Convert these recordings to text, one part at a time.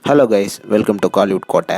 Hello guys, welcome to Kollywood கோட்டை.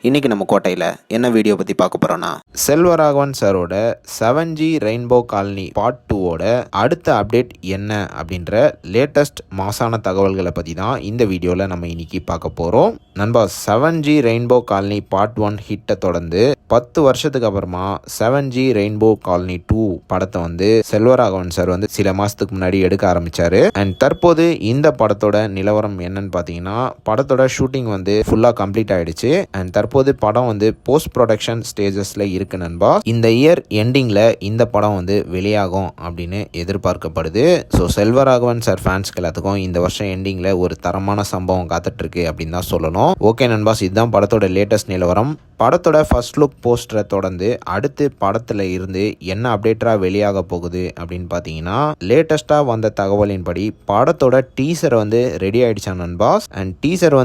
இன்றைக்கி நம்ம கோட்டையில் என்ன வீடியோ பற்றி பார்க்க போகிறோன்னா, செல்வராகவன் சாரோட 7G ரெயின்போ காலனி பார்ட் 2ஓட அடுத்த அப்டேட் என்ன அப்படின்ற லேட்டஸ்ட் மாசான தகவல்களை பற்றி தான் இந்த வீடியோவில் நம்ம இன்றைக்கி பார்க்க போகிறோம். நண்பா, 7G ரெயின்போ காலனி பார்ட் 1 ஹிட்டை தொடர்ந்து 10 வருஷத்துக்கு அப்புறமா 7G ரெயின்போ காலனி 2 படத்தை செல்வராகவன் சார் சில மாதத்துக்கு முன்னாடி எடுக்க ஆரம்பித்தார். அண்ட் தற்போது இந்த படத்தோட நிலவரம் என்னன்னு பார்த்தீங்கன்னா, படத்தோட ஷூட்டிங் ஃபுல்லாக கம்ப்ளீட் ஆகிடுச்சு. அண்ட் தற்போது படம் போஸ்ட் ப்ரொடக்ஷன் ஸ்டேஜஸில் இருக்கு நண்பா. இந்த இயர் எண்டிங்கில் இந்த படம் வெளியாகும் அப்படின்னு எதிர்பார்க்கப்படுது. ஸோ செல்வராகவன் சார் ஃபேன்ஸ்க்கு எல்லாத்துக்கும் இந்த வருஷம் எண்டிங்கில் ஒரு தரமான சம்பவம் காத்துட்ருக்கு அப்படின்னு தான் சொல்லணும். ஓகே நண்பாஸ், இதுதான் படத்தோட லேட்டஸ்ட் நிலவரம். படத்தோட ஃபர்ஸ்ட் லுக் போஸ்டரை தொடர்ந்து அடுத்து படத்தில் இருந்து என்ன அப்டேட்டராக வெளியாக போகுது அப்படின்னு பார்த்தீங்கன்னா, லேட்டஸ்ட்டாக வந்த தகவலின்படி படத்தோட டீசர் ரெடி ஆயிடுச்சா நண்பாஸ். அண்ட் டீசர்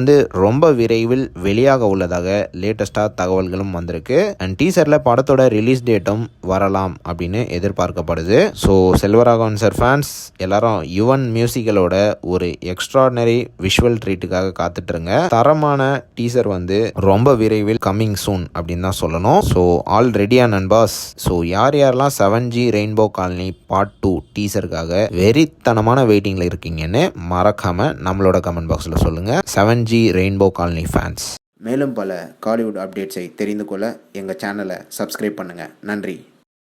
ரொம்ப விரைவில் வெளியாக உள்ளதாக லேட்டஸ்ட்டாக தகவல்களும் வந்திருக்கு. அண்ட் டீசரில் படத்தோட ரிலீஸ் டேட்டும் வரலாம் அப்படின்னு எதிர்பார்க்கப்படுது. ஸோ செல்வராகவன் சார் ஃபேன்ஸ் எல்லாரும் யுவன் மியூசிக்கலோட ஒரு எக்ஸ்ட்ராடினரி விஷுவல் ட்ரீட்டுக்காக காத்துட்ருங்க. தரமான டீசர் ரொம்ப விரைவில் கம்மிங் சூன் அப்படின்னு தான் சொல்லணும். ஸோ ஆல் ரெடியா நண்பாஸ். ஸோ யாரெல்லாம் 7G ரெயின்போ காலனி பார்ட் 2 டீசருக்காக வெறித்தனமான வெயிட்டிங்கில் இருக்கீங்கன்னு மறக்காம நம்மளோட கமெண்ட் பாக்ஸில் சொல்லுங்க 7G ரெயின்போ காலனி ஃபேன்ஸ். மேலும் பல காலிவுட் அப்டேட்ஸை தெரிந்து கொள்ள எங்கள் சேனலை சப்ஸ்கிரைப் பண்ணுங்கள். நன்றி.